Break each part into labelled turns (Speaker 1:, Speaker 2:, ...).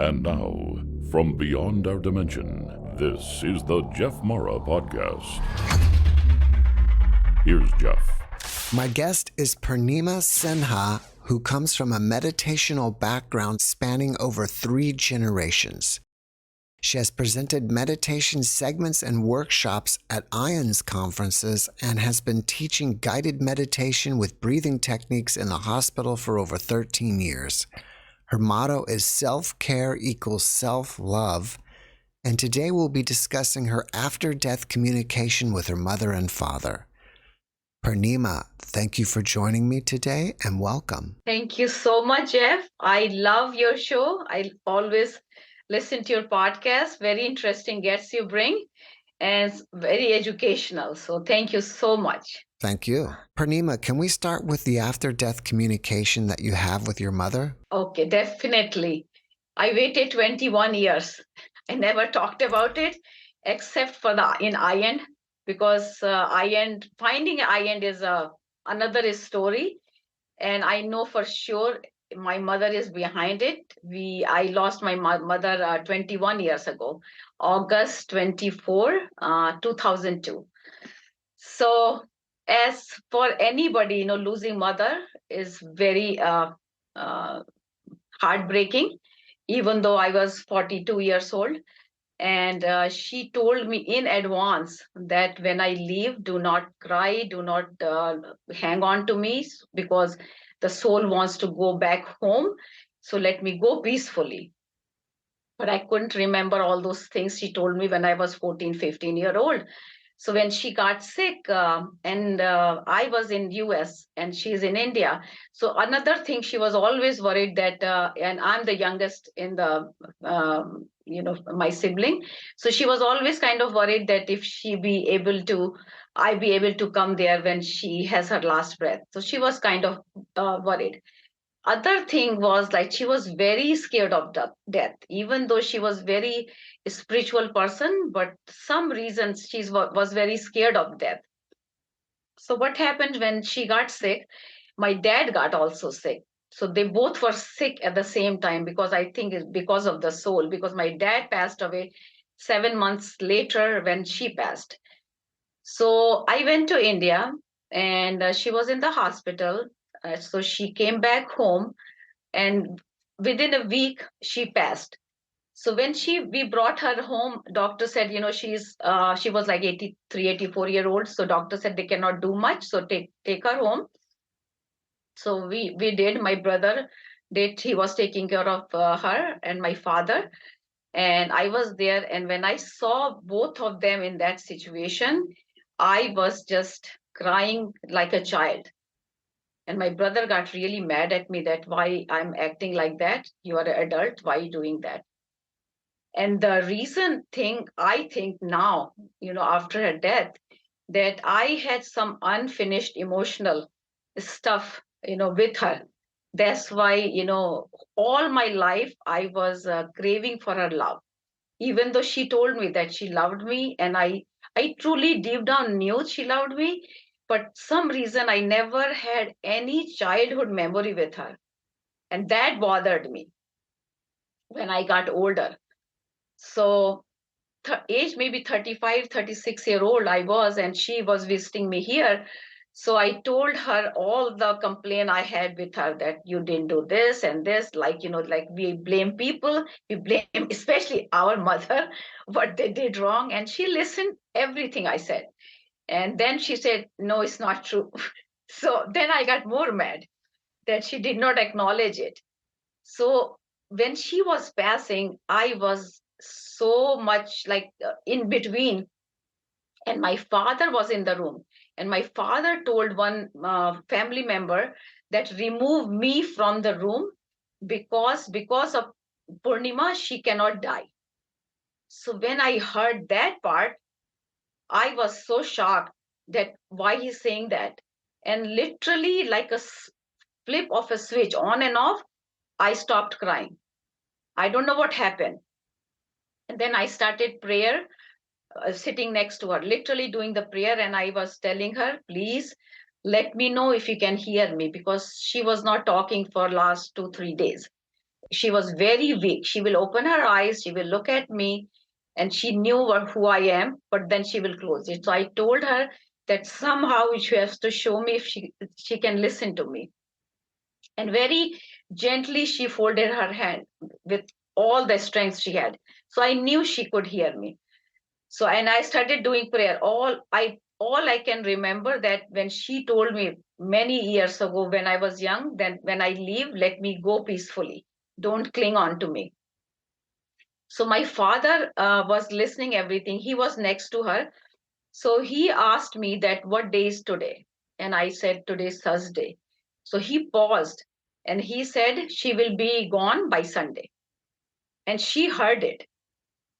Speaker 1: And now, from beyond our dimension, this is the JeffMara podcast. Here's Jeff.
Speaker 2: My guest is Purnima Sinha, who comes from a meditational background spanning over 3 generations. She has presented meditation segments and workshops at IANDS conferences and has been teaching guided meditation with breathing techniques in the hospital for over 13 years. Her motto is self-care equals self-love, and today we'll be discussing her after-death communication with her mother and father. Purnima, thank you for joining me today and welcome.
Speaker 3: Thank you so much, Jeff. I love your show. I always listen to your podcast. Very interesting guests you bring and it's very educational. So thank you so much.
Speaker 2: Thank you. Purnima, can we start with the after-death communication that you have with your mother?
Speaker 3: Okay, definitely. I waited 21 years. I never talked about it except for in IAND, because finding IAND is another story. And I know for sure my mother is behind it. I lost my mother 21 years ago, August 24, 2002. So as for anybody, losing mother is very heartbreaking, even though I was 42 years old. And she told me in advance that when I leave, do not cry, do not hang on to me, because the soul wants to go back home. So let me go peacefully. But I couldn't remember all those things she told me when I was 14, 15-year-old. So when she got sick, I was in US and she's in India. So another thing, she was always worried that, and I'm the youngest in the, my sibling. So she was always kind of worried that if I be able to come there when she has her last breath. So she was kind of worried. Other thing was, like, she was very scared of death, even though she was very spiritual person, but some reasons she was very scared of death. So what happened when she got sick, my dad got also sick. So they both were sick at the same time, because I think it's because of the soul, because my dad passed away 7 months later when she passed. So I went to India and she was in the hospital. So she came back home and within a week she passed. So when we brought her home, doctor said, she was like 83, 84-year-old. So doctor said they cannot do much. So take her home. So we did. My brother did. He was taking care of her and my father. And I was there. And when I saw both of them in that situation, I was just crying like a child. And my brother got really mad at me that why I'm acting like that. You are an adult. Why are you doing that? And the reason I think now, after her death, that I had some unfinished emotional stuff, with her. That's why, all my life I was craving for her love. Even though she told me that she loved me, and I truly deep down knew she loved me, but some reason I never had any childhood memory with her. And that bothered me when I got older. So age maybe 35, 36-year-old I was, and she was visiting me here. So I told her all the complaint I had with her, that you didn't do this and this, like we blame people, we blame especially our mother, what they did wrong. And she listened everything I said. And then she said, no, it's not true. So then I got more mad that she did not acknowledge it. So when she was passing, I was so much like in between. And my father was in the room. And my father told one family member that remove me from the room, because of Purnima, she cannot die. So when I heard that part, I was so shocked that why he's saying that. And literally like a flip of a switch on and off, I stopped crying. I don't know what happened. And then I started prayer, sitting next to her, literally doing the prayer. And I was telling her, please let me know if you can hear me, because she was not talking for last 2-3 days. she was very weak. She will open her eyes, she will look at me, and she knew who I am, but then she will close it. So I told her that somehow she has to show me if she can listen to me. And very gently she folded her hand with all the strength she had. So I knew she could hear me. So, and I started doing prayer. All I can remember that when she told me many years ago when I was young, then when I leave, let me go peacefully. Don't cling on to me. So my father was listening everything. He was next to her. So he asked me that what day is today? And I said, today's Thursday. So he paused and he said, she will be gone by Sunday. And she heard it.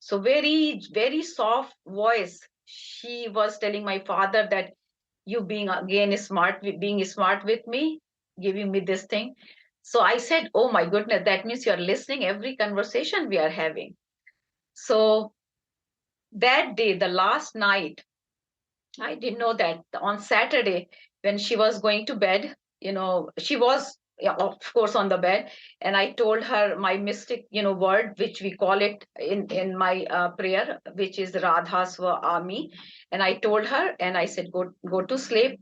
Speaker 3: So very, very soft voice. She was telling my father that you being again smart, being smart with me, giving me this thing. So I said, oh my goodness, that means you're listening every conversation we are having. So that day, the last night, I didn't know that on Saturday, when she was going to bed, she was, yeah, of course, on the bed. And I told her my mystic, word, which we call it in my prayer, which is Radha Swa Ami. And I told her, and I said, go to sleep.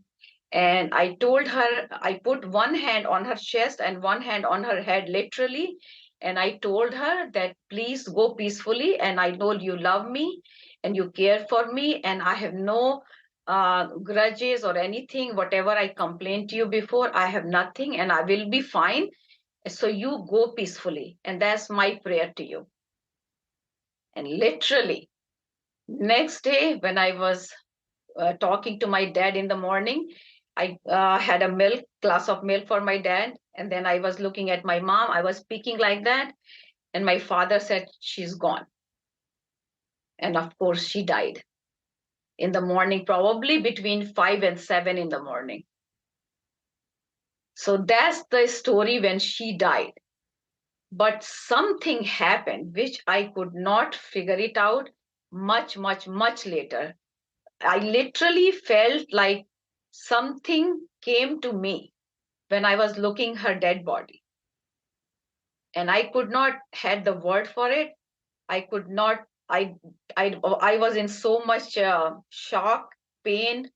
Speaker 3: And I told her, I put one hand on her chest and one hand on her head, literally. And I told her that please go peacefully. And I know you love me and you care for me. And I have no grudges or anything. Whatever I complained to you before, I have nothing and I will be fine. So you go peacefully. And that's my prayer to you. And literally, next day, when I was talking to my dad in the morning, I had a glass of milk for my dad. And then I was looking at my mom. I was speaking like that. And my father said, she's gone. And of course, she died in the morning, probably between 5 and 7 in the morning. So that's the story when she died. But something happened which I could not figure it out much, much, much later. I literally felt like something came to me when I was looking her dead body. And I could not had the word for it. I could not, I was in so much shock, pain,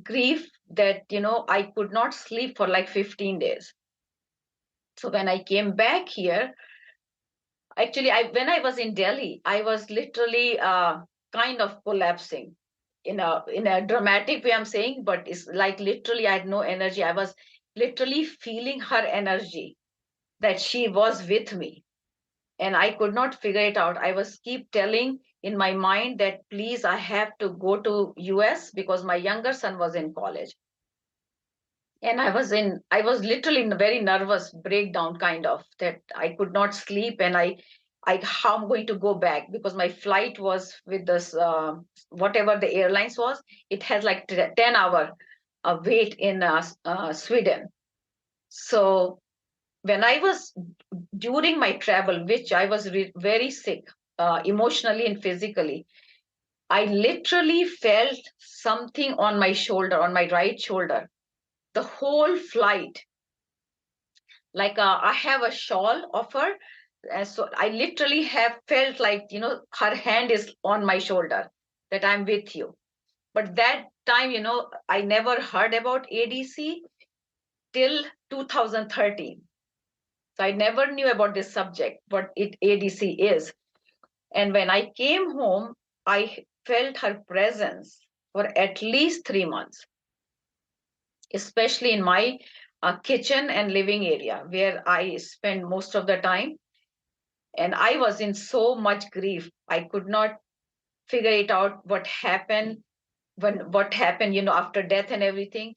Speaker 3: grief that, I could not sleep for like 15 days. So when I came back here, actually, when I was in Delhi, I was literally kind of collapsing in a dramatic way, I'm saying, but it's like literally I had no energy. I was literally feeling her energy that she was with me. And I could not figure it out. I was keep telling in my mind that please, I have to go to US because my younger son was in college. And I was literally in a very nervous breakdown kind of that I could not sleep. And how I'm going to go back because my flight was with this, whatever the airlines was, it has like 10-hour wait in Sweden. So when I was during my travel, which I was very sick, emotionally and physically, I literally felt something on my shoulder, on my right shoulder, the whole flight. Like I have a shawl of her. So I literally have felt like, her hand is on my shoulder, that I'm with you. But that time, I never heard about ADC till 2013. So I never knew about this subject, what ADC is. And when I came home, I felt her presence for at least 3 months, especially in my kitchen and living area where I spend most of the time. And I was in so much grief. I could not figure it out what happened, after death and everything.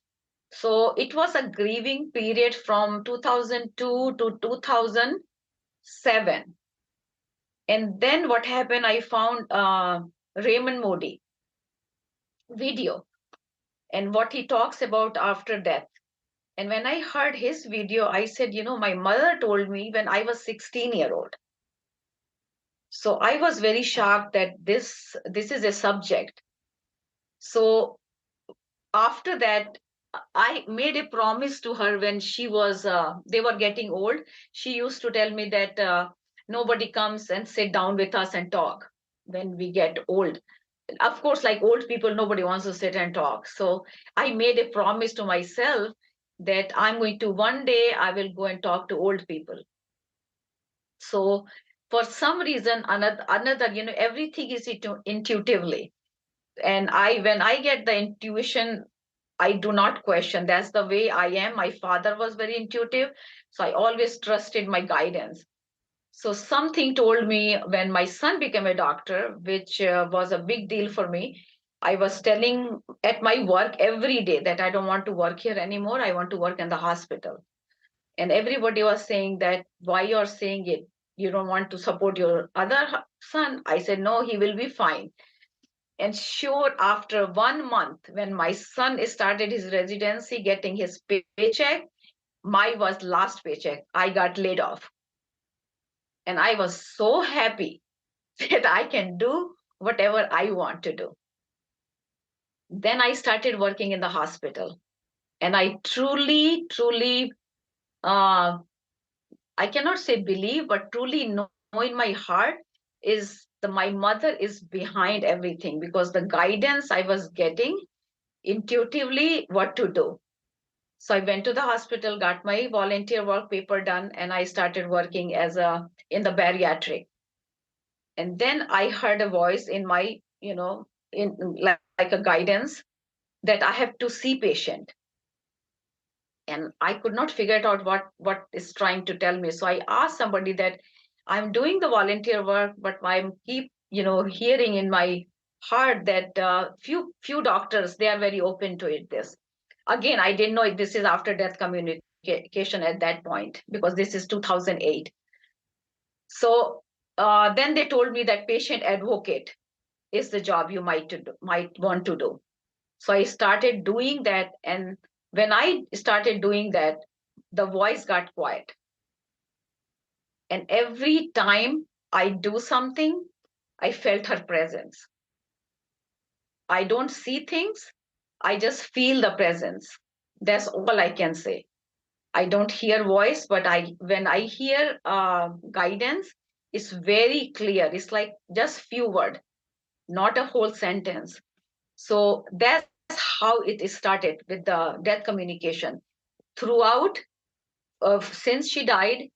Speaker 3: So it was a grieving period from 2002 to 2007. And then what happened, I found Raymond Modi video and what he talks about after death. And when I heard his video, I said, my mother told me when I was 16-year-old. So I was very shocked that this is a subject. So after that, I made a promise to her when they were getting old. She used to tell me that nobody comes and sit down with us and talk when we get old. Of course, like old people, nobody wants to sit and talk. So I made a promise to myself that I'm going to one day I will go and talk to old people. So for some reason, another, everything is intuitively. And when I get the intuition, I do not question. That's the way I am. My father was very intuitive, so I always trusted my guidance. So something told me when my son became a doctor, which was a big deal for me. I was telling at my work every day that I don't want to work here anymore. I want to work in the hospital. And everybody was saying that, why you're saying it? You don't want to support your other son? I said, no, he will be fine. And sure, after 1 month, when my son started his residency, getting his paycheck, my was last paycheck. I got laid off. And I was so happy that I can do whatever I want to do. Then I started working in the hospital. And I truly, uh, I cannot say believe, but truly know in my heart is my mother is behind everything, because the guidance I was getting intuitively what to do. So I went to the hospital, got my volunteer work paper done, and I started working in the bariatric. And then I heard a voice in my, in like a guidance that I have to see patient. And I could not figure it out what is trying to tell me. So I asked somebody that I'm doing the volunteer work, but I'm keep, hearing in my heart that few doctors, they are very open to it. This again, I didn't know this is after death communication at that point, because this is 2008. So then they told me that patient advocate is the job you might want to do. So I started doing that. And when I started doing that, the voice got quiet. And every time I do something, I felt her presence. I don't see things, I just feel the presence. That's all I can say. I don't hear voice, but when I hear guidance, it's very clear. It's like just few words, not a whole sentence. So that's how it started with the death communication. Throughout, since she died,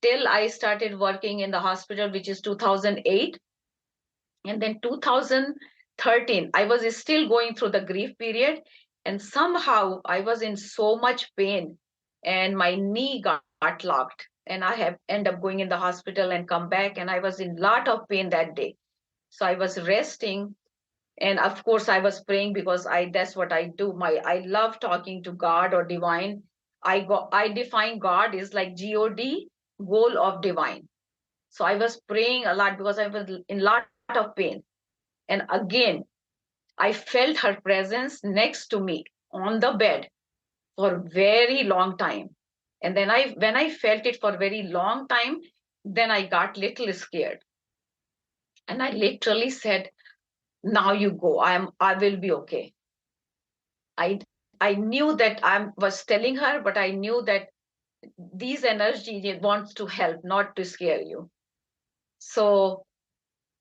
Speaker 3: till I started working in the hospital, which is 2008. And then 2013, I was still going through the grief period. And somehow I was in so much pain and my knee got locked. And I have end up going in the hospital and come back. And I was in lot of pain that day. So I was resting. And of course, I was praying, because that's what I do. I love talking to God or divine. I define God is like God, goal of divine. So I was praying a lot because I was in lot of pain. And again, I felt her presence next to me on the bed for a very long time. And then when I felt it for a very long time, then I got little scared. And I literally said, now you go. I will be okay. I I knew that I was telling her, but I knew that these energy it wants to help, not to scare you. So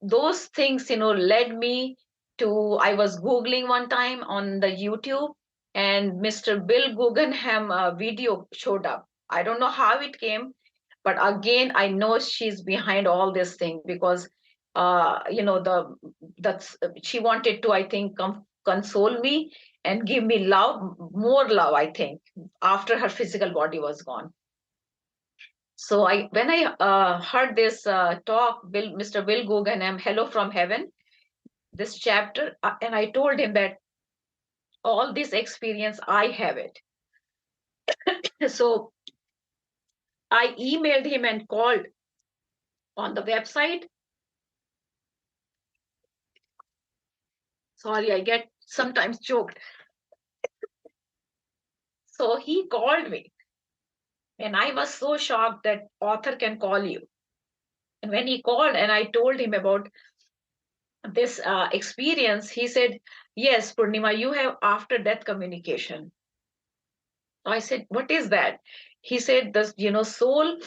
Speaker 3: those things, led me to, I was Googling one time on the YouTube, and Mr. Bill Guggenheim video showed up. I don't know how it came, but again, I know she's behind all this thing, because that's she wanted to, I think, console me and give me love, more love, I think, after her physical body was gone. So when I heard this talk, Mr. Bill Guggenheim, Hello from Heaven, this chapter, and I told him that all this experience, I have it. So I emailed him and called on the website. Sorry, I get sometimes choked. So he called me, and I was so shocked that author can call you. And when he called and I told him about this experience, he said, yes, Purnima, you have after death communication. I said, what is that? He said, the soul,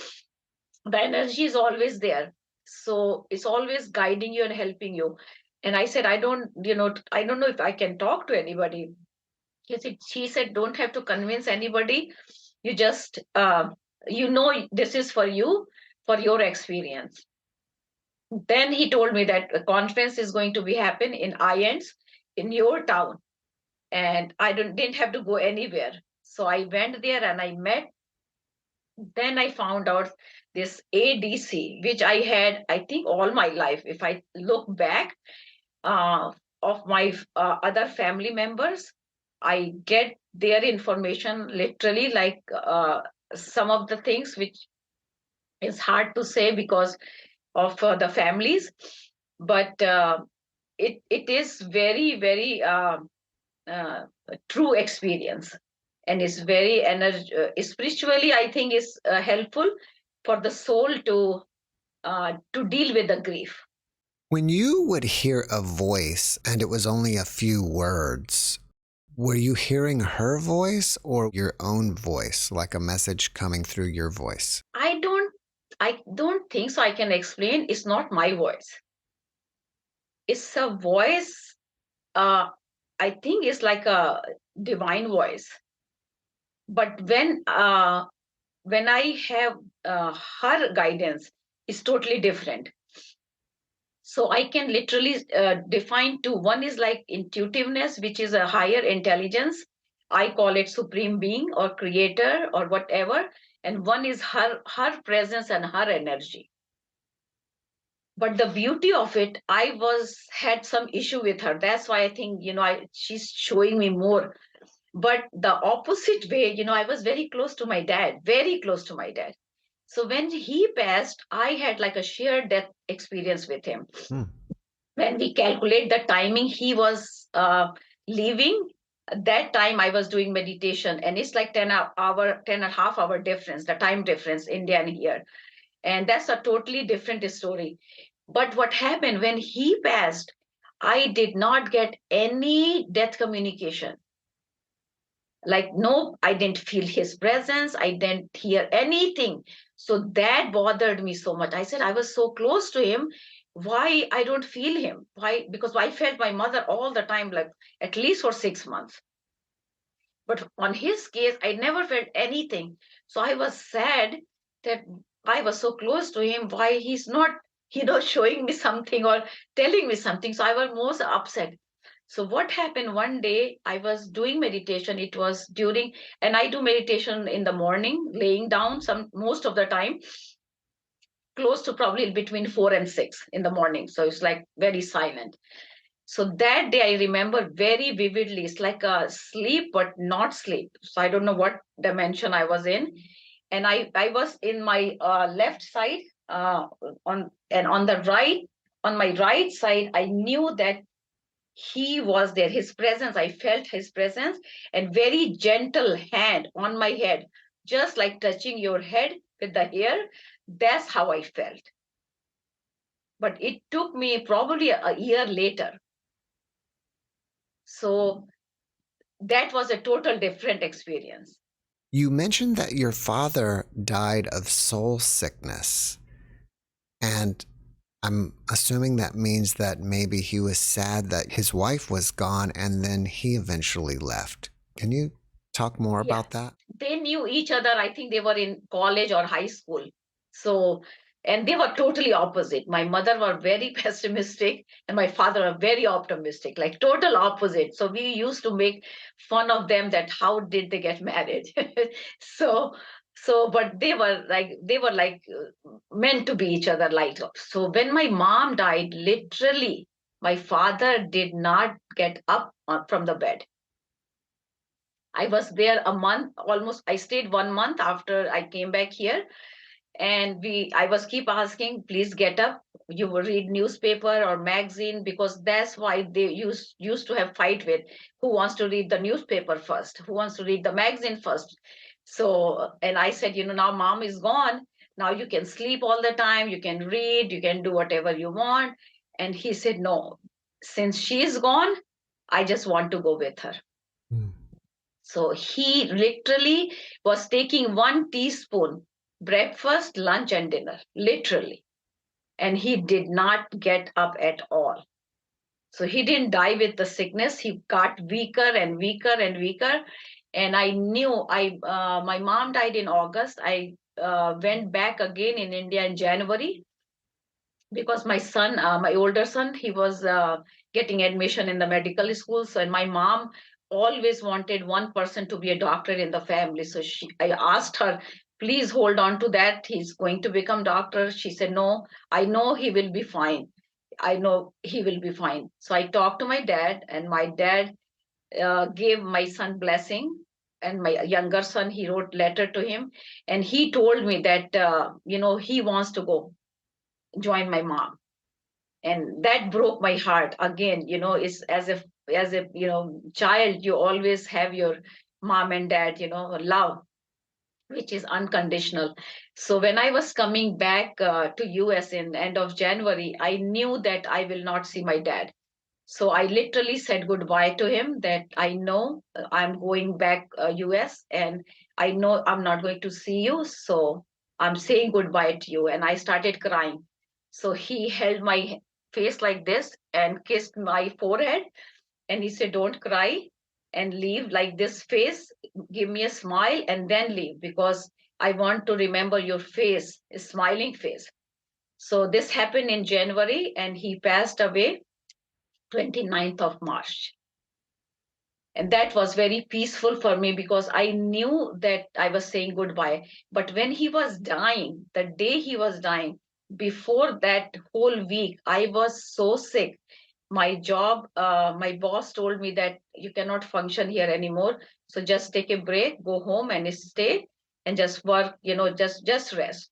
Speaker 3: the energy is always there. So it's always guiding you and helping you. And I said, I don't know if I can talk to anybody. She said, don't have to convince anybody. You just, this is for you, for your experience. Then he told me that the conference is going to be happen in IANDS in your town. And I didn't have to go anywhere. So I went there and I met. Then I found out this ADC, which I had, I think, all my life. If I look back, uh, of my other family members, I get their information literally, like some of the things which is hard to say because of the families, but it is very, very uh, true experience, and it's very spiritually, I think, is helpful for the soul to deal with the grief.
Speaker 2: When you would hear a voice and it was only a few words, were you hearing her voice or your own voice, like a message coming through your voice?
Speaker 3: I don't think so I can explain. It's not my voice. It's a voice, uh, I think it's like a divine voice. But when I have her guidance, it's totally different. So I can literally define two. One is like intuitiveness, which is a higher intelligence. I call it supreme being or creator or whatever. And one is her presence and her energy. But the beauty of it, I had some issue with her. That's why I think, she's showing me more. But the opposite way, I was very close to my dad, very close to my dad. So when he passed, I had like a sheer death experience with him. When we calculate the timing he was leaving, that time I was doing meditation, and it's like 10 and a half hour difference, the time difference, India and here. And that's a totally different story. But what happened when he passed, I did not get any death communication. Like, no, I didn't feel his presence. I didn't hear anything. So that bothered me so much. I said, I was so close to him. Why I don't feel him? Why? Because I felt my mother all the time, like at least for 6 months. But on his case, I never felt anything. So I was sad that I was so close to him. Why he's not, showing me something or telling me something. So I was most upset. So what happened one day, I was doing meditation. It was during, and I do meditation in the morning, laying down most of the time, close to probably between 4 and 6 in the morning. So it's like very silent. So that day I remember very vividly. It's like a sleep, but not sleep. So I don't know what dimension I was in. And I was in my left side, on my right side, I knew that he was there, his presence. I felt his presence, and very gentle hand on my head, just like touching your head with the hair. That's how I felt. But it took me probably a year later. So that was a total different experience.
Speaker 2: You mentioned that your father died of soul sickness. And I'm assuming that means that maybe he was sad that his wife was gone and then he eventually left. Can you talk more
Speaker 3: Yeah.
Speaker 2: about that?
Speaker 3: They knew each other. I think they were in college or high school. So, and they were totally opposite. My mother was very pessimistic and my father was very optimistic, like total opposite. So we used to make fun of them that how did they get married? so but they were like meant to be each other, like. So when my mom died, literally my father did not get up from the bed. I was there a month almost. I stayed 1 month after I came back here. And I was keep asking, please get up. You will read newspaper or magazine, because that's why they used to have fight with who wants to read the newspaper first, who wants to read the magazine first. So, and I said, now mom is gone. Now you can sleep all the time. You can read. You can do whatever you want. And he said, no, since she's gone, I just want to go with her.
Speaker 2: Mm.
Speaker 3: So he literally was taking 1 teaspoon breakfast, lunch, and dinner, literally. And he did not get up at all. So he didn't die with the sickness. He got weaker and weaker and weaker. And I knew my mom died in August. I went back again in India in January because my son, my older son, he was getting admission in the medical school. So, and my mom always wanted one person to be a doctor in the family. So I asked her, please hold on to that. He's going to become doctor. She said, no, I know he will be fine. I know he will be fine. So I talked to my dad, and my dad gave my son blessing. And my younger son, he wrote letter to him, and he told me that he wants to go join my mom, and that broke my heart again. It's as if child, you always have your mom and dad, love, which is unconditional. So when I was coming back to US in end of January, I knew that I will not see my dad. So I literally said goodbye to him, that I know I'm going back US, and I know I'm not going to see you. So I'm saying goodbye to you. And I started crying. So he held my face like this and kissed my forehead. And he said, don't cry and leave like this face. Give me a smile and then leave, because I want to remember your face, a smiling face. So this happened in January, and he passed away 29th of March. And that was very peaceful for me, because I knew that I was saying goodbye. But when he was dying, the day he was dying, before that whole week, I was so sick. My job, my boss told me that you cannot function here anymore. So just take a break, go home and stay and just work, just rest.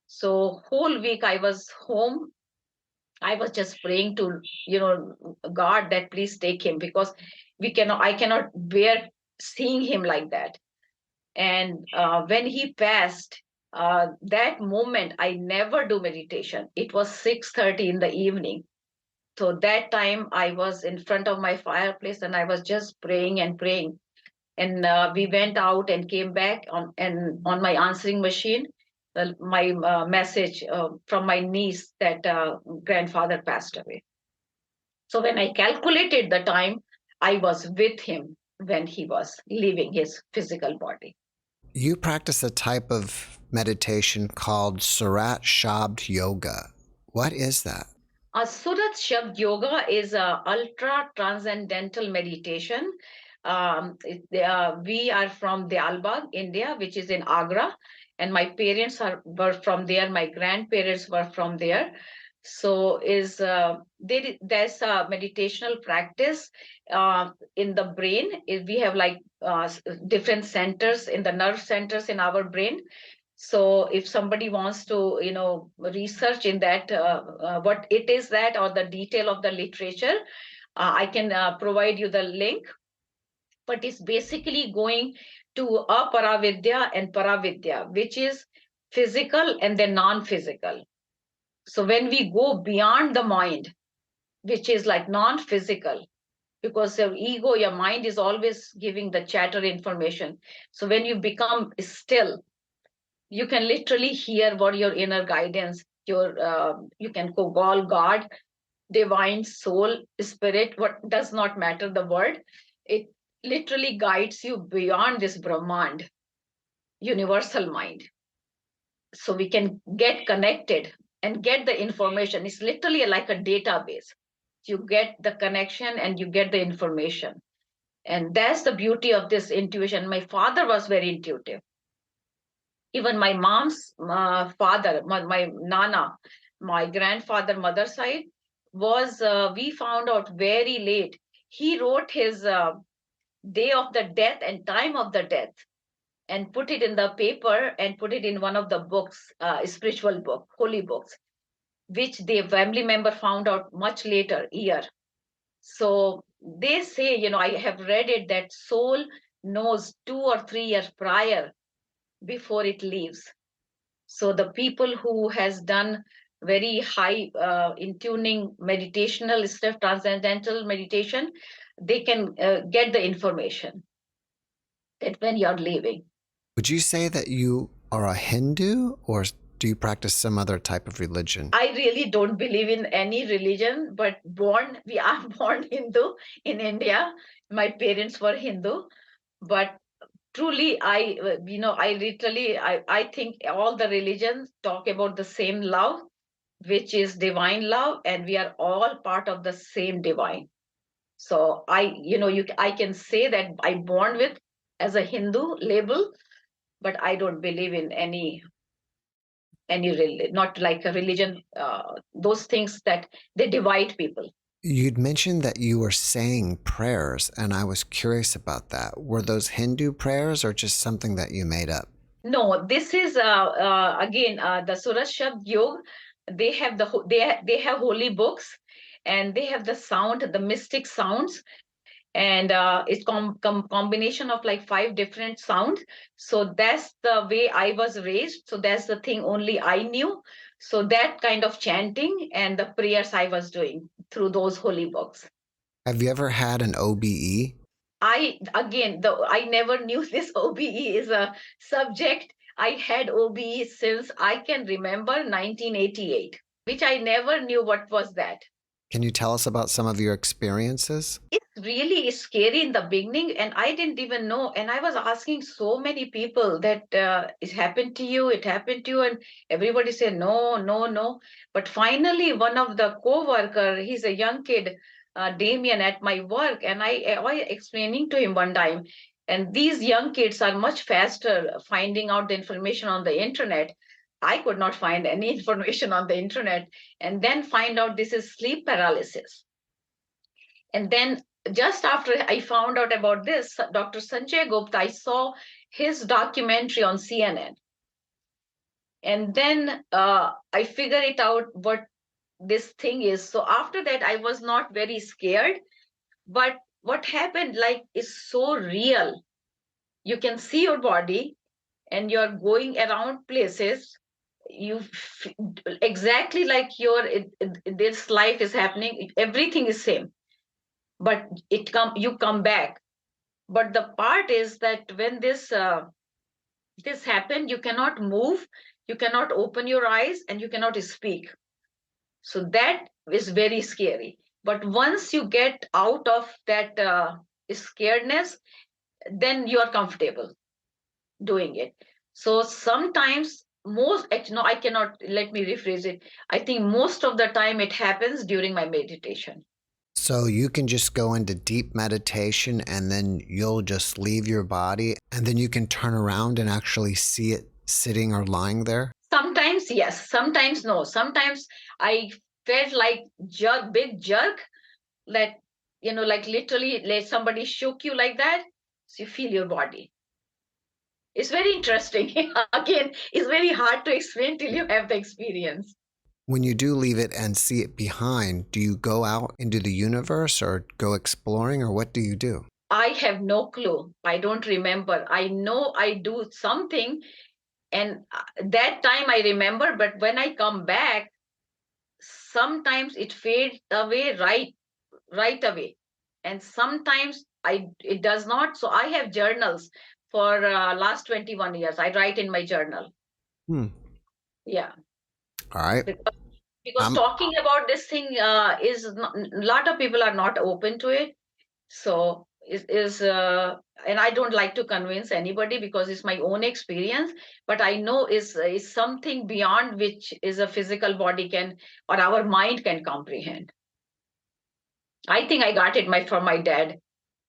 Speaker 3: So whole week I was home. I was just praying to, God, that please take him, because I cannot bear seeing him like that. And when he passed, that moment, I never do meditation. It was 6:30 in the evening. So that time I was in front of my fireplace, and I was just praying and praying. And we went out and came back on my answering machine, my message from my niece that grandfather passed away. So when I calculated the time, I was with him when he was leaving his physical body.
Speaker 2: You practice a type of meditation called Surat Shabd Yoga. What is that?
Speaker 3: Surat Shabd Yoga is a ultra transcendental meditation. We are from Dialbag, India, which is in Agra, and my parents were from there. My grandparents were from there. So there's a meditational practice in the brain. We have like different centers in the nerve centers in our brain. So if somebody wants to, research in that, what it is that, or the detail of the literature, I can provide you the link. But it's basically going to aparavidya and paravidya, which is physical and then non-physical. So when we go beyond the mind, which is like non-physical, because your ego, your mind is always giving the chatter information. So when you become still, you can literally hear what your inner guidance, you can call God, divine, soul, spirit, what does not matter the word. It literally guides you beyond this Brahmand, universal mind. So we can get connected and get the information. It's literally like a database. You get the connection and you get the information. And that's the beauty of this intuition. My father was very intuitive. Even my mom's father, my nana, my grandfather, mother side, we found out very late. He wrote his day of the death and time of the death, and put it in the paper and put it in one of the books, spiritual book, holy books, which the family member found out much later, year. So they say, I have read it, that soul knows 2 or 3 years prior before it leaves. So the people who has done very high in tuning meditational stuff, transcendental meditation, they can get the information. that when you're leaving.
Speaker 2: Would you say that you are a Hindu, or do you practice some other type of religion?
Speaker 3: I really don't believe in any religion, but we are born Hindu in India. My parents were Hindu, but truly, I think all the religions talk about the same love, which is divine love, and we are all part of the same divine. So I can say that I born with as a Hindu label, but I don't believe in not like a religion, those things that they divide people.
Speaker 2: You'd mentioned that you were saying prayers, and I was curious about that. Were those Hindu prayers or just something that you made up?
Speaker 3: No, this is again the Surat Shabd Yog. They have they have holy books, and they have the mystic sounds, and it's combination of like 5 different sounds. So that's the way I was raised. So that's the thing only I knew. So that kind of chanting and the prayers I was doing through those holy books.
Speaker 2: Have you ever had an OBE?
Speaker 3: I never knew this OBE is a subject. I had OBE since I can remember 1988, which I never knew what was that.
Speaker 2: Can you tell us about some of your experiences?
Speaker 3: It's really scary in the beginning, and I didn't even know. And I was asking so many people that it happened to you, it happened to you, and everybody said no, no, no. But finally, one of the co-worker, he's a young kid, Damien, at my work, and I was explaining to him one time. And these young kids are much faster finding out the information on the internet. I could not find any information on the internet, and then find out this is sleep paralysis. And then just after I found out about this, Dr. Sanjay Gupta, I saw his documentary on CNN. And then I figured it out what this thing is. So after that, I was not very scared. But what happened, like, is so real. You can see your body and you're going around places. Exactly like this life is happening. Everything is same, but you come back. But the part is that when this happened, you cannot move, you cannot open your eyes, and you cannot speak. So that is very scary. But once you get out of that scaredness, then you are comfortable doing it. So sometimes I cannot, let me rephrase it. I think most of the time it happens during my meditation.
Speaker 2: So you can just go into deep meditation and then you'll just leave your body and then you can turn around and actually see it sitting or lying there?
Speaker 3: Sometimes yes, sometimes no. Sometimes I felt like big jerk, that like literally like somebody shook you like that. So you feel your body. It's very interesting. Again, it's very hard to explain till you have the experience.
Speaker 2: When you do leave it and see it behind, do you go out into the universe or go exploring, or what do you do?
Speaker 3: I have no clue. I don't remember. I know I do something, and that time I remember, but when I come back, sometimes it fades away right away, and sometimes it does not. So I have journals for last 21 years. I write in my journal. Yeah.
Speaker 2: All right.
Speaker 3: Because talking about this thing is not, a lot of people are not open to it. So and I don't like to convince anybody because it's my own experience. But I know is something beyond which is a physical body can, or our mind can comprehend. I think I got it from my dad.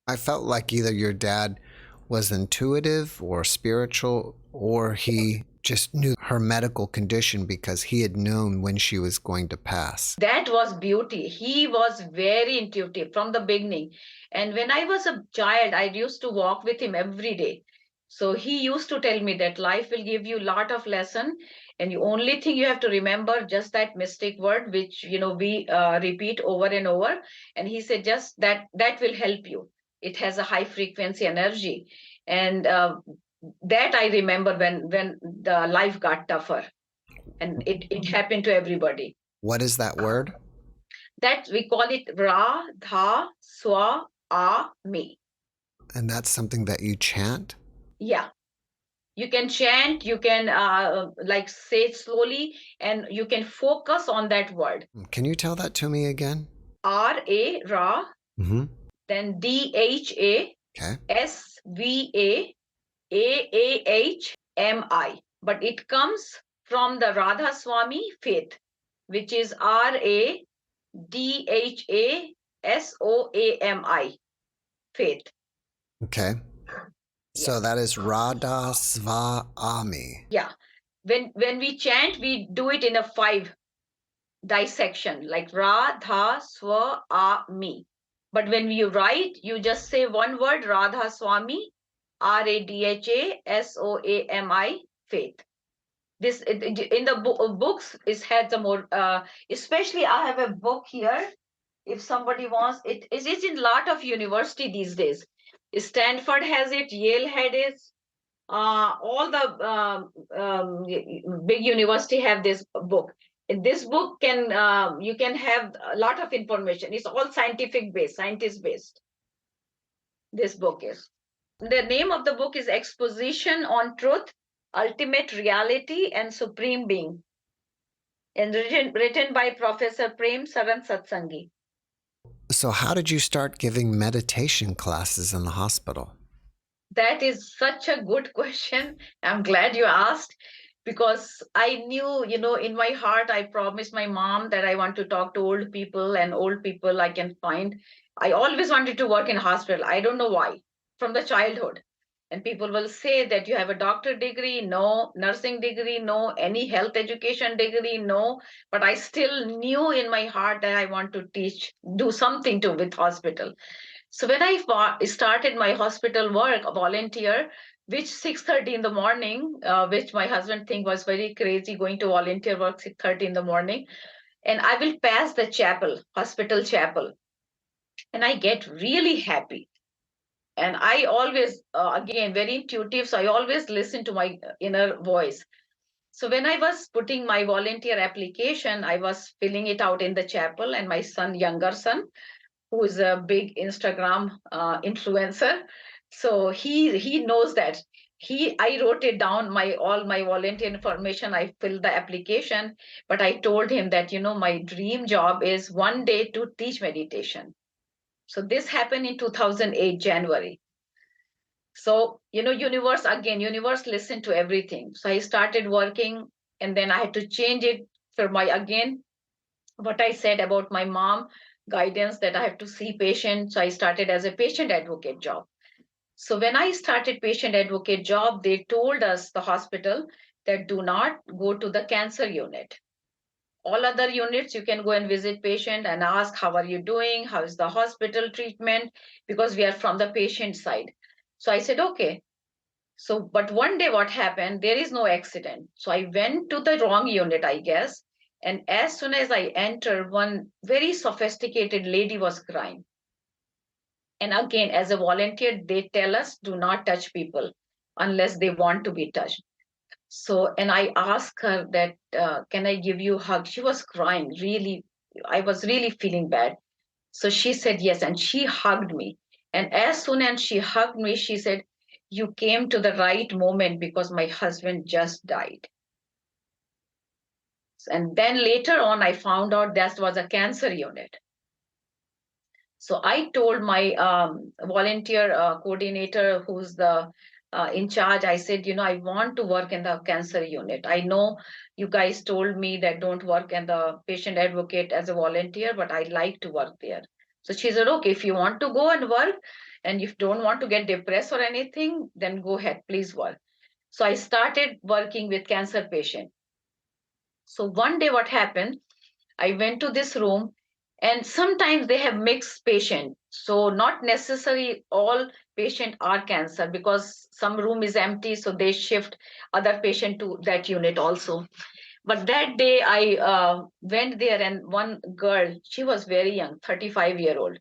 Speaker 2: I felt like either your dad was intuitive or spiritual, or he just knew her medical condition because he had known when she was going to pass.
Speaker 3: That was beauty. He was very intuitive from the beginning. And when I was a child, I used to walk with him every day. So he used to tell me that life will give you a lot of lesson, and the only thing you have to remember just that mystic word, which we repeat over and over. And he said just that will help you. It has a high frequency energy, and that I remember when the life got tougher, and it happened to everybody.
Speaker 2: What is that word?
Speaker 3: That we call it Ra, Dha, Swa, A, Me.
Speaker 2: And that's something that you chant?
Speaker 3: Yeah. You can chant, you can like say it slowly, and you can focus on that word.
Speaker 2: Can you tell that to me again?
Speaker 3: R-A, Ra,
Speaker 2: Mm-hmm.
Speaker 3: then D-H-A,
Speaker 2: Okay.
Speaker 3: S-V-A, A-A-H-M-I. But it comes from the Radha Swami faith, which is R-A-D-H-A-S-O-A-M-I, faith.
Speaker 2: Okay. So
Speaker 3: Yeah.
Speaker 2: that is Radha Sva-ami.
Speaker 3: Yeah. When we chant, we do it in a 5 dissection, like Ra, Dha, Swa, A, Mi. But when you write, you just say one word, Radha Swami, R-A-D-H-A-S-O-A-M-I, faith. This in the books is had some more, especially I have a book here. If somebody wants it, it is in a lot of university these days. Stanford has it, Yale had it, all the big university have this book. This book can you can have a lot of information. It's all scientific based, scientist based. This book is. The name of the book is Exposition on Truth, Ultimate Reality, and Supreme Being, and written by Professor Prem Saran Satsangi.
Speaker 2: So how did you start giving meditation classes in the hospital?
Speaker 3: That is such a good question. I'm glad you asked, because I knew, in my heart, I promised my mom that I want to talk to old people, and old people I can find. I always wanted to work in hospital. I don't know why, from the childhood. And people will say that you have a doctor degree, no, nursing degree, no, any health education degree, no. But I still knew in my heart that I want to teach, do something to with hospital. So when I started my hospital work, a volunteer, which 6:30 in the morning, which my husband think was very crazy, going to volunteer work 6:30 in the morning, and I will pass the chapel, hospital chapel, and I get really happy. And I always, again, very intuitive, so I always listen to my inner voice. So when I was putting my volunteer application, I was filling it out in the chapel, and my son, younger son, who is a big Instagram influencer. So he knows that. I wrote it down, my all my volunteer information. I filled the application, but I told him that my dream job is one day to teach meditation. So this happened in 2008 January. So universe listened to everything. So I started working, and then I had to change it for my again what I said about my mom guidance, that I have to see patients. So I started as a patient advocate job. So when I started patient advocate job, they told us, the hospital, that do not go to the cancer unit. All other units, you can go and visit patient and ask, how are you doing? How is the hospital treatment? Because we are from the patient side. So I said, okay. So, but one day what happened, there is no accident. So I went to the wrong unit, I guess. And as soon as I entered, one very sophisticated lady was crying. And again, as a volunteer, they tell us, do not touch people unless they want to be touched. So, and I asked her that, can I give you a hug? She was crying, really. I was really feeling bad. So she said yes, and she hugged me. And as soon as she hugged me, she said, you came to the right moment because my husband just died. And then later on, I found out that was a cancer unit. So I told my volunteer coordinator, who's the in charge, I said, I want to work in the cancer unit. I know you guys told me that don't work in the patient advocate as a volunteer, but I like to work there. So she said, okay, if you want to go and work, and if you don't want to get depressed or anything, then go ahead, please work. So I started working with cancer patient. So one day what happened, I went to this room, and sometimes they have mixed patient. So not necessarily all patient are cancer, because some room is empty, so they shift other patient to that unit also. But that day I went there, and one girl, she was very young, 35-year-old.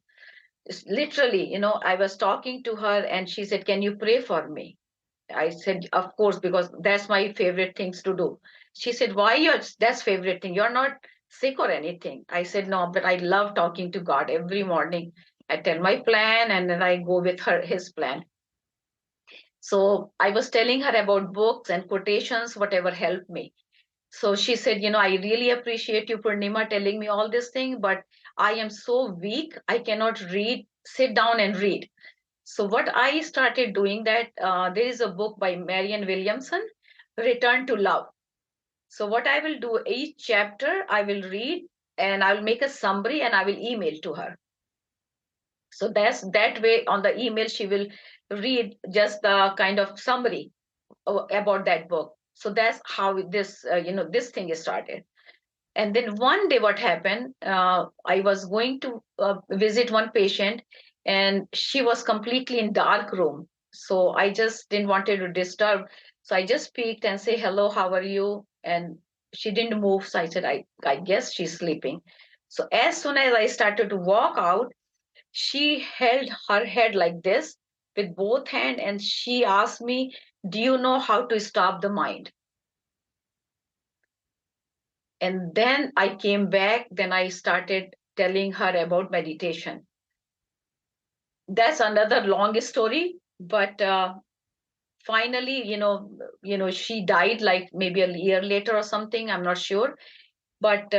Speaker 3: Literally, I was talking to her, and she said, can you pray for me? I said, of course, because that's my favorite things to do. She said, why that's favorite thing? You're not sick or anything. I said, no, but I love talking to God every morning. I tell my plan, and then I go with his plan. So I was telling her about books and quotations, whatever helped me. So she said, I really appreciate you, Purnima, telling me all this thing, but I am so weak, I cannot read, sit down and read. So what I started doing that, there is a book by Marianne Williamson, Return to Love. So what I will do, each chapter I will read and I will make a summary and I will email to her. So that's that way on the email, she will read just the kind of summary about that book. So that's how this, this thing is started. And then one day what happened, I was going to visit one patient and she was completely in dark room. So I just didn't want to disturb. So I just peeked and say, hello, how are you? And she didn't move. So I said, I guess she's sleeping. So as soon as I started to walk out, she held her head like this with both hands and she asked me, do you know how to stop the mind? And then I came back, then I started telling her about meditation. That's another long story, but finally, she died like maybe a year later or something, I'm not sure. But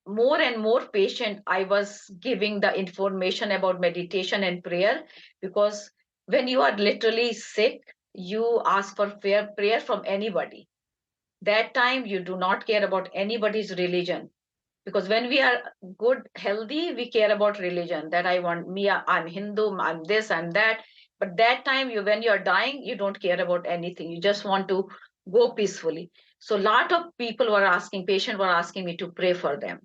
Speaker 3: more and more patient, I was giving the information about meditation and prayer, because when you are literally sick, you ask for prayer from anybody. That time you do not care about anybody's religion, because when we are good, healthy, we care about religion, that I want me, I'm Hindu, I'm this, I'm that. But that time, when you're dying, you don't care about anything, you just want to go peacefully. So a lot of people were asking, patients were asking me to pray for them.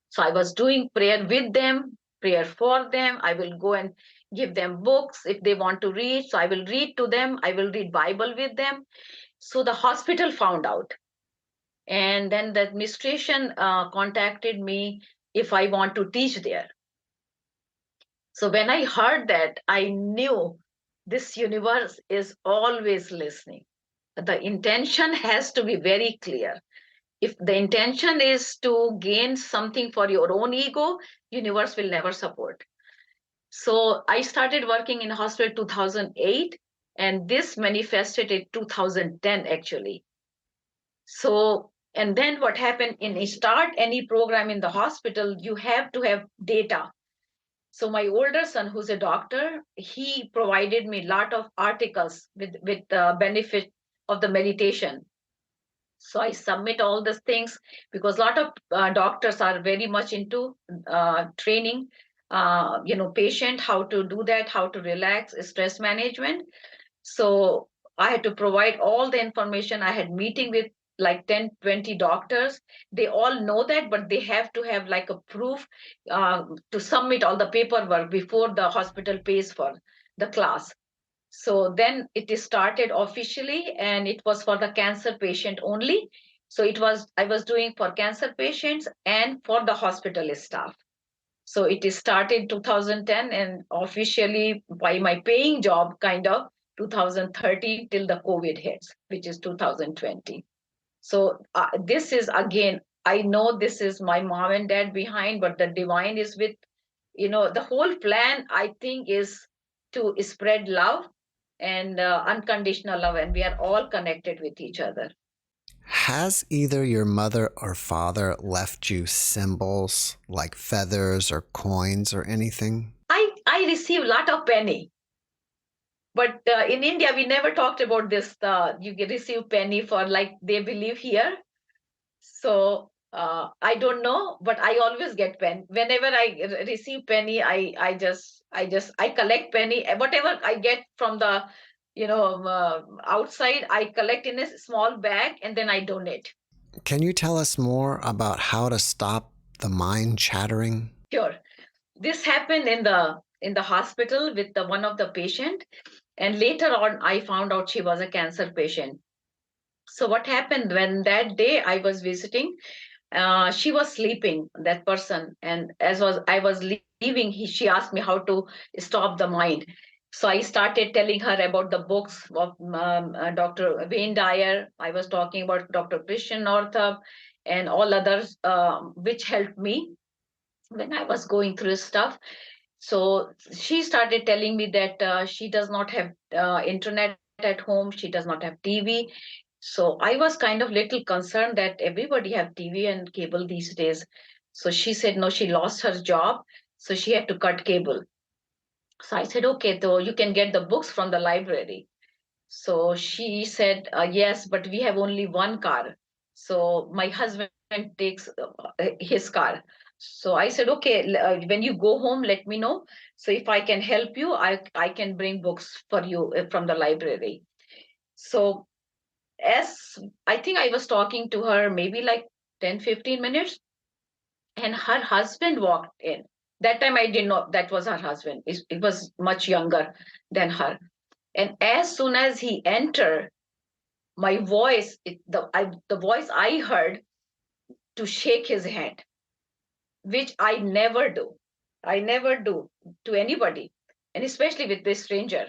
Speaker 3: So I was doing prayer with them, prayer for them. I will go and give them books if they want to read. So I will read to them, I will read Bible with them. So the hospital found out, and then the administration contacted me if I want to teach there. So when I heard that, I knew this universe is always listening. The intention has to be very clear. If the intention is to gain something for your own ego, universe will never support. So I started working in hospital 2008, and this manifested in 2010 actually. So, and then what happened in start any program in the hospital, you have to have data. So my older son, who's a doctor, he provided me a lot of articles with the benefit of the meditation. So I submit all these things, because a lot of doctors are very much into training, patient, how to do that, how to relax, stress management. So I had to provide all the information. I had meeting with like 10, 20 doctors. They all know that, but they have to have like a proof to submit all the paperwork before the hospital pays for the class. So then it is started officially, and it was for the cancer patient only. So I was doing for cancer patients and for the hospital staff. So it is started 2010 and officially by my paying job, kind of 2013 till the COVID hits, which is 2020. So this is again, I know this is my mom and dad behind, but the divine is with, the whole plan, I think, is to spread love and unconditional love, and we are all connected with each other.
Speaker 2: Has either your mother or father left you symbols like feathers or coins or anything?
Speaker 3: I receive a lot of penny, but in India we never talked about this. You get receive penny for, like, they believe here. So I don't know, but I always get pen. Whenever I receive penny, I collect penny. Whatever I get from the outside, I collect in a small bag and then I donate.
Speaker 2: Can you tell us more about how to stop the mind chattering?
Speaker 3: Sure. This happened in the hospital with the one of the patient, and later on I found out she was a cancer patient. So what happened, when that day I was visiting, she was sleeping, that person, and as was I was leaving, she asked me how to stop the mind. So I started telling her about the books of Dr. Wayne Dyer. I was talking about Dr. Christian Northrup and all others, which helped me when I was going through stuff. So she started telling me that she does not have internet at home. She does not have TV. So I was kind of little concerned that everybody have TV and cable these days. So she said, no, she lost her job. So she had to cut cable. So I said, okay, so you can get the books from the library. So she said, yes, but we have only one car. So my husband takes his car. So I said, okay, when you go home, let me know. So if I can help you, I can bring books for you from the library. So as I think I was talking to her maybe like 10-15 minutes, and her husband walked in. That time I didn't know that was her husband. It was much younger than her. And as soon as he entered, my voice, the voice I heard to shake his hand, which I never do. I never do to anybody, and especially with this stranger.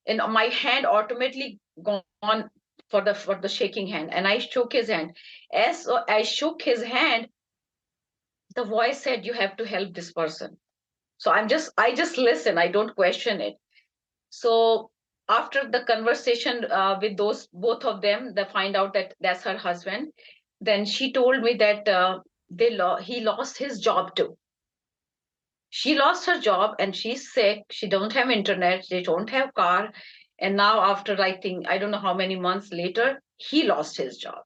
Speaker 3: And my hand automatically gone for the shaking hand, and I shook his hand. As I shook his hand, the voice said, "You have to help this person." So I just listen. I don't question it. So after the conversation with those both of them, they find out that that's her husband. Then she told me that he lost his job too. She lost her job and she's sick. She don't have internet. They don't have car. And now after I think I don't know how many months later, he lost his job.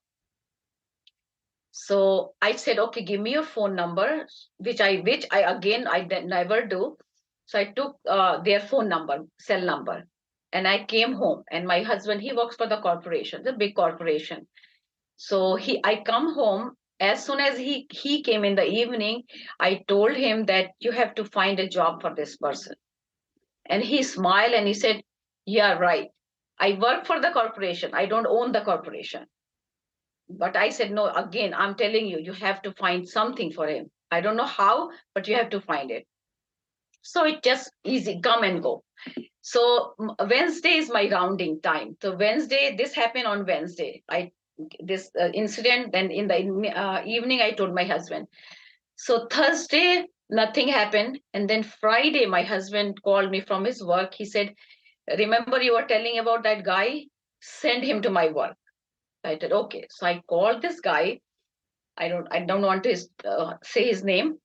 Speaker 3: So I said, okay, give me your phone number, which I again I never do. So I took their phone number, cell number, and I came home. And my husband, he works for the corporation, the big corporation. So I come home. As soon as he came in the evening, I told him that you have to find a job for this person. And he smiled and he said, yeah, right. I work for the corporation. I don't own the corporation. But I said, no, again, I'm telling you, you have to find something for him. I don't know how, but you have to find it. So it just easy, come and go. So Wednesday is my rounding time. So Wednesday, this happened on Wednesday. This incident, then in the evening, I told my husband. So Thursday, nothing happened. And then Friday, my husband called me from his work. He said, remember you were telling about that guy? Send him to my work. I said, okay. So I called this guy. I don't want to say his name.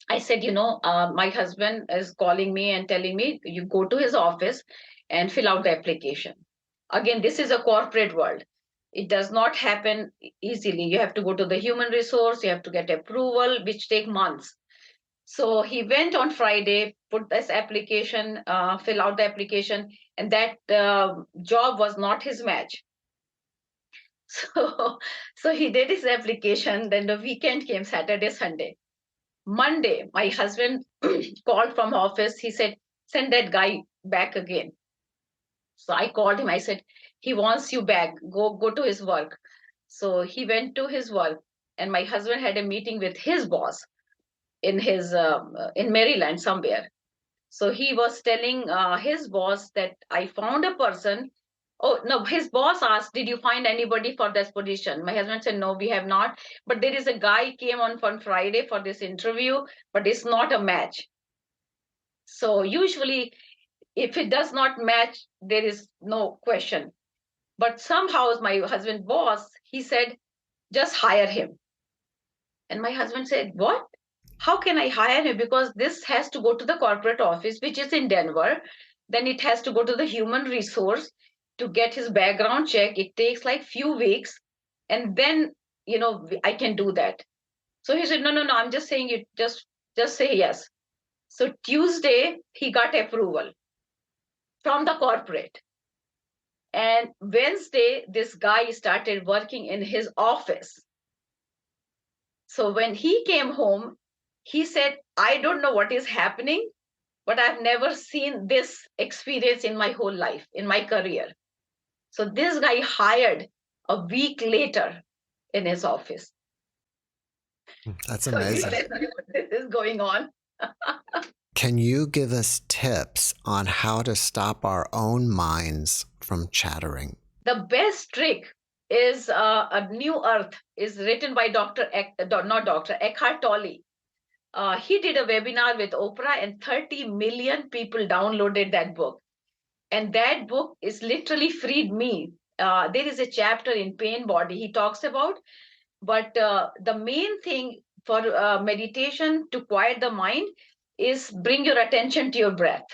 Speaker 3: I said, my husband is calling me and telling me you go to his office and fill out the application. Again, this is a corporate world. It does not happen easily. You have to go to the human resource, you have to get approval, which take months. So he went on Friday, put this application, fill out the application, and that job was not his match. So he did his application. Then the weekend came, Saturday, Sunday. Monday, my husband called from office. He said, send that guy back again. So I called him. I said, he wants you back. Go to his work. So he went to his work, and my husband had a meeting with his boss in Maryland somewhere. So he was telling his boss that I found a person. Oh, no, his boss asked, did you find anybody for this position? My husband said, no, we have not. But there is a guy came on Friday for this interview, but it's not a match. So usually, if it does not match, there is no question. But somehow my husband's boss, he said, just hire him. And my husband said, what? How can I hire him? Because this has to go to the corporate office, which is in Denver. Then it has to go to the human resource to get his background check. It takes like few weeks. And then, I can do that. So he said, no, I'm just saying you just say yes. So Tuesday, he got approval from the corporate. And Wednesday, this guy started working in his office. So when he came home, he said, I don't know what is happening, but I've never seen this experience in my whole life, in my career. So this guy hired a week later in his office.
Speaker 2: That's amazing.
Speaker 3: So this is going on.
Speaker 2: Can you give us tips on how to stop our own minds from chattering?
Speaker 3: The best trick is A New Earth is written by Eckhart Tolle. He did a webinar with Oprah, and 30 million people downloaded that book. And that book is literally freed me. There is a chapter in Pain Body he talks about, but the main thing for meditation to quiet the mind is bring your attention to your breath.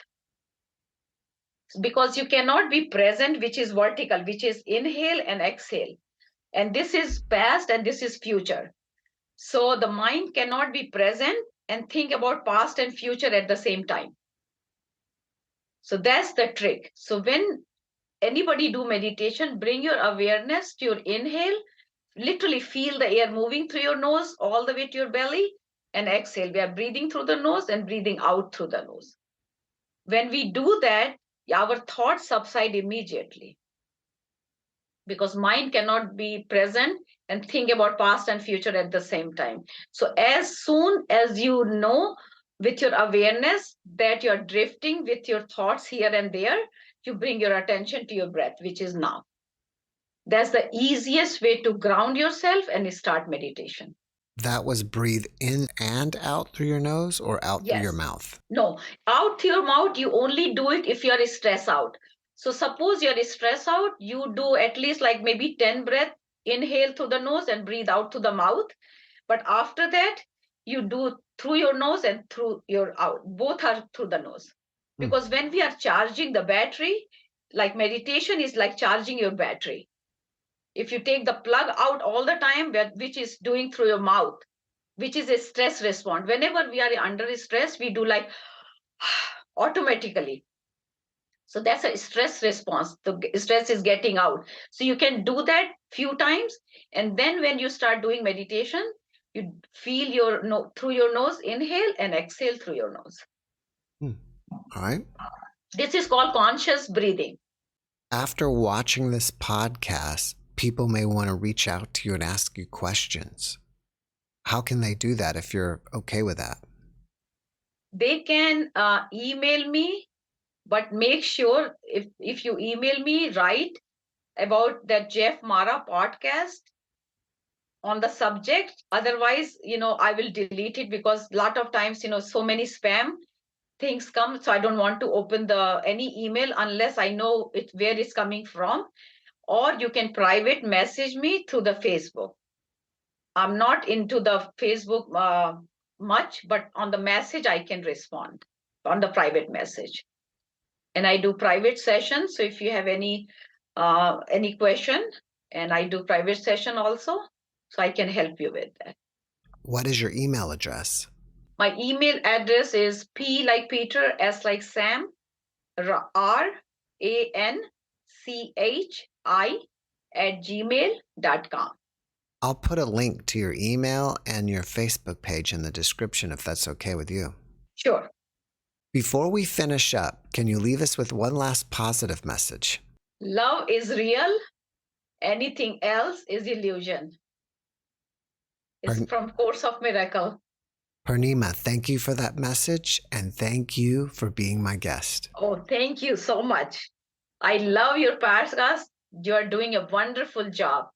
Speaker 3: Because you cannot be present, which is vertical, which is inhale and exhale. And this is past and this is future. So the mind cannot be present and think about past and future at the same time. So that's the trick. So when anybody do meditation, bring your awareness to your inhale, literally feel the air moving through your nose all the way to your belly, and exhale. We are breathing through the nose and breathing out through the nose. When we do that, our thoughts subside immediately, because mind cannot be present and think about past and future at the same time. So as soon as you know with your awareness that you're drifting with your thoughts here and there, you bring your attention to your breath, which is now. That's the easiest way to ground yourself and start meditation.
Speaker 2: That was breathe in and out through your nose or out through your mouth?
Speaker 3: No, out through your mouth, you only do it if you're stressed out. So suppose you're stressed out, you do at least like maybe 10 breaths, inhale through the nose and breathe out through the mouth. But after that, you do through your nose and through your out. Both are through the nose. Because when we are charging the battery, like meditation is like charging your battery. If you take the plug out all the time, which is doing through your mouth, which is a stress response. Whenever we are under stress, we do like automatically. So that's a stress response. The stress is getting out. So you can do that few times. And then when you start doing meditation, you feel your through your nose, inhale and exhale through your nose.
Speaker 2: All right.
Speaker 3: This is called conscious breathing.
Speaker 2: After watching this podcast, people may want to reach out to you and ask you questions. How can they do that if you're okay with that?
Speaker 3: They can email me, but make sure if you email me, write about that JeffMara podcast on the subject. Otherwise, I will delete it, because a lot of times, so many spam things come. So I don't want to open any email unless I know where it's coming from. Or you can private message me through the Facebook. I'm not into the Facebook much, but on the message, I can respond on the private message. And I do private sessions. So if you have any question, and I do private session also, so I can help you with that.
Speaker 2: What is your email address?
Speaker 3: My email address is P like Peter, S like Sam, RANCHI@gmail.com.
Speaker 2: I'll put a link to your email and your Facebook page in the description if that's okay with you.
Speaker 3: Sure.
Speaker 2: Before we finish up, can you leave us with one last positive message?
Speaker 3: Love is real. Anything else is illusion. It's from Course of Miracle.
Speaker 2: Purnima, thank you for that message, and thank you for being my guest.
Speaker 3: Oh, thank you so much. I love your podcast. You're doing a wonderful job.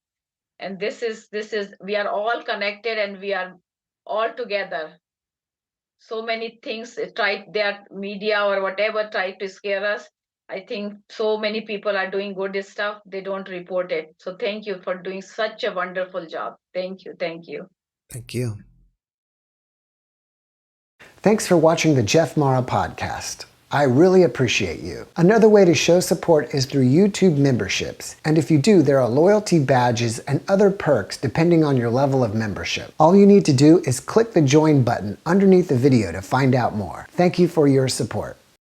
Speaker 3: And this is, we are all connected and we are all together. So many things their media or whatever try to scare us. I think so many people are doing good stuff. They don't report it. So thank you for doing such a wonderful job. Thank you. Thank you.
Speaker 2: Thank you. Thanks for watching the JeffMara podcast. I really appreciate you. Another way to show support is through YouTube memberships. And if you do, there are loyalty badges and other perks depending on your level of membership. All you need to do is click the join button underneath the video to find out more. Thank you for your support.